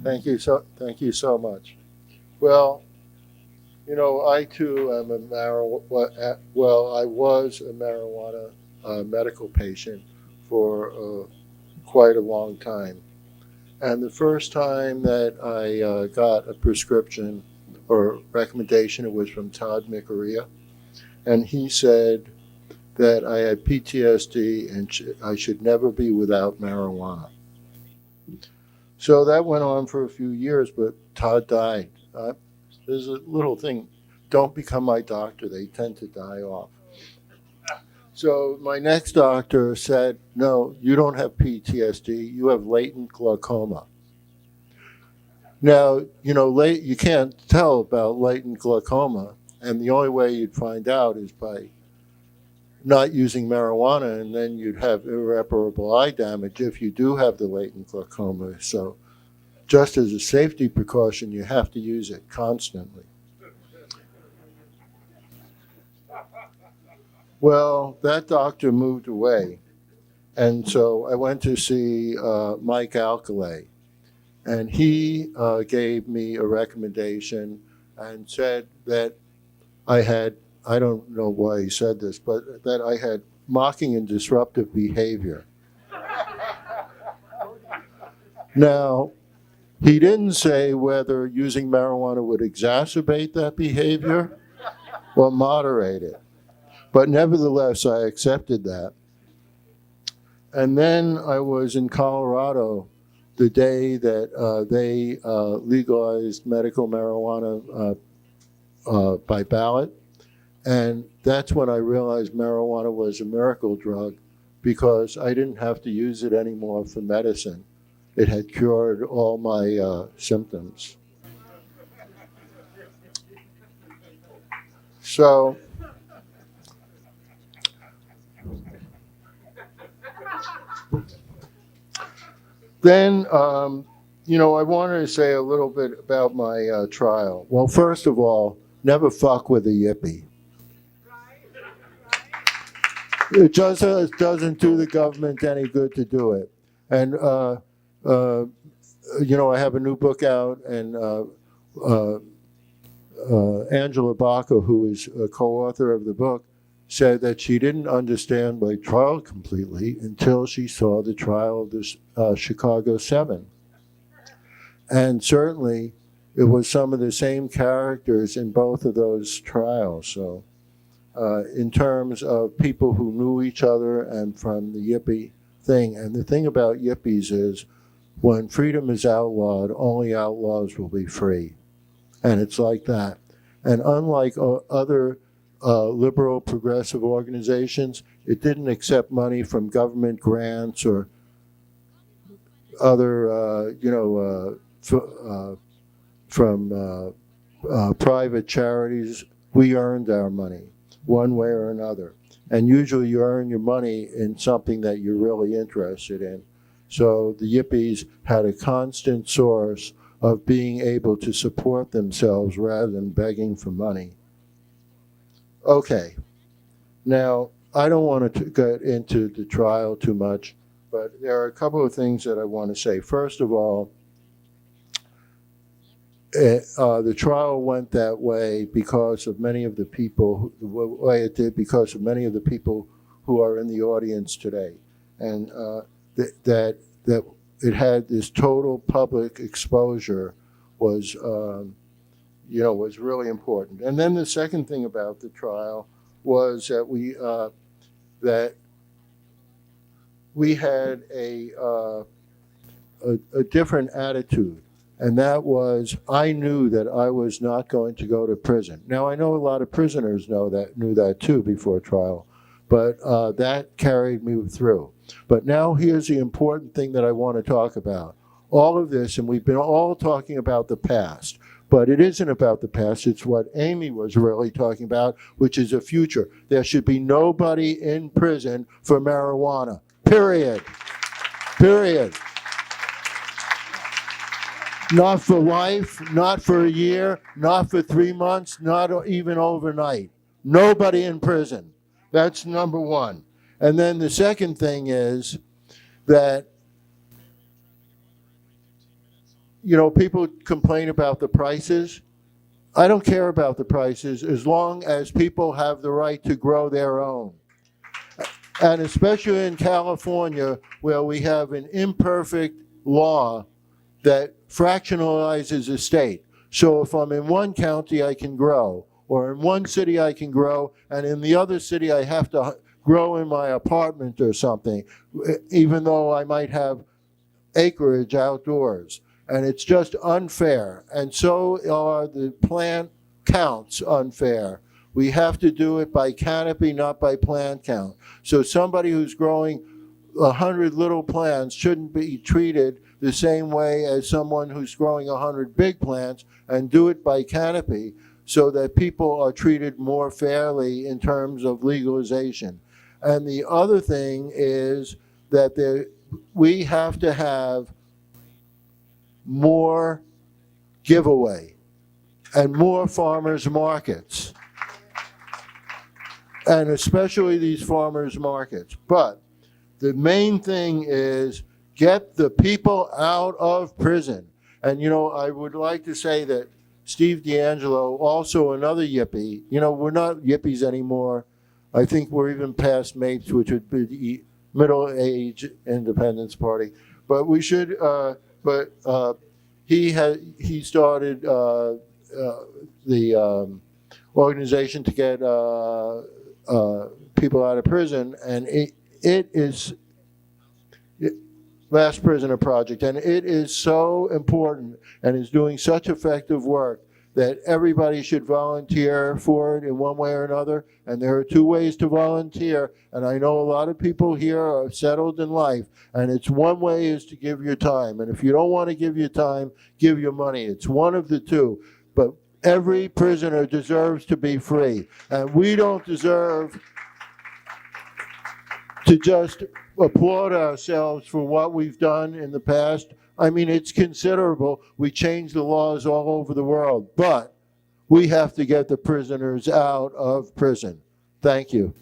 Thank you so much. Well, I too am I was a marijuana medical patient for quite a long time. And the first time that I got a prescription or recommendation, it was from Todd Micarea. And he said that I had PTSD and I should never be without marijuana. So that went on for a few years, but Todd died. There's a little thing, don't become my doctor. They tend to die off. So my next doctor said, no, you don't have PTSD. You have latent glaucoma. Now, you can't tell about latent glaucoma. And the only way you'd find out is by not using marijuana, and then you'd have irreparable eye damage if you do have the latent glaucoma. So just as a safety precaution, you have to use it constantly. Well, that doctor moved away, and so I went to see Mike Alcalay, and he gave me a recommendation and said that I don't know why he said this, but that I had mocking and disruptive behavior. Now, he didn't say whether using marijuana would exacerbate that behavior or moderate it. But nevertheless, I accepted that. And then I was in Colorado the day that they legalized medical marijuana by ballot. And that's when I realized marijuana was a miracle drug because I didn't have to use it anymore for medicine. It had cured all my symptoms. So then, I wanted to say a little bit about my trial. Well, first of all, never fuck with a yippie. It just doesn't do the government any good to do it. And, I have a new book out, and Angela Baca, who is a co-author of the book, said that she didn't understand my trial completely until she saw the trial of the Chicago 7. And certainly, it was some of the same characters in both of those trials. So in terms of people who knew each other and from the yippie thing. And the thing about yippies is when freedom is outlawed, only outlaws will be free. And it's like that. And unlike other liberal progressive organizations, it didn't accept money from government grants or other, from private charities. We earned our money one way or another. And usually you earn your money in something that you're really interested in. So the yippies had a constant source of being able to support themselves rather than begging for money. Okay, now I don't want to get into the trial too much, but there are a couple of things that I want to say. First of all, the trial went that way because of many of the people, the way it did because of many of the people who are in the audience today. And that it had this total public exposure was, was really important. And then the second thing about the trial was that we had a different attitude. And that was, I knew that I was not going to go to prison. Now, I know a lot of prisoners knew that too before trial, but that carried me through. But now here's the important thing that I want to talk about. All of this, and we've been all talking about the past, but it isn't about the past. It's what Amy was really talking about, which is the future. There should be nobody in prison for marijuana, period. Period. Not for life, not for a year, not for 3 months, not even overnight. Nobody in prison. That's number one. And then the second thing is that people complain about the prices. I don't care about the prices as long as people have the right to grow their own. And especially in California, where we have an imperfect law that fractionalizes a state. So if I'm in one county, I can grow, or in one city, I can grow, and in the other city, I have to grow in my apartment or something, even though I might have acreage outdoors. And it's just unfair. And so are the plant counts unfair. We have to do it by canopy, not by plant count. So somebody who's growing 100 little plants shouldn't be treated the same way as someone who's growing 100 big plants, and do it by canopy so that people are treated more fairly in terms of legalization. And the other thing is that we have to have more giveaway and more farmers markets, and especially these farmers markets. But the main thing is get the people out of prison. And, I would like to say that Steve D'Angelo, also another yippie, we're not yippies anymore. I think we're even past MAPES, which would be the Middle Age Independence Party. But we should, he started the organization to get people out of prison, and it is Last Prisoner Project, and it is so important and is doing such effective work that everybody should volunteer for it in one way or another. And there are two ways to volunteer, and I know a lot of people here are settled in life, and it's one way is to give your time, and if you don't want to give your time, give your money. It's one of the two. But every prisoner deserves to be free, and we don't deserve to just applaud ourselves for what we've done in the past. I mean, it's considerable. We changed the laws all over the world, but we have to get the prisoners out of prison. Thank you.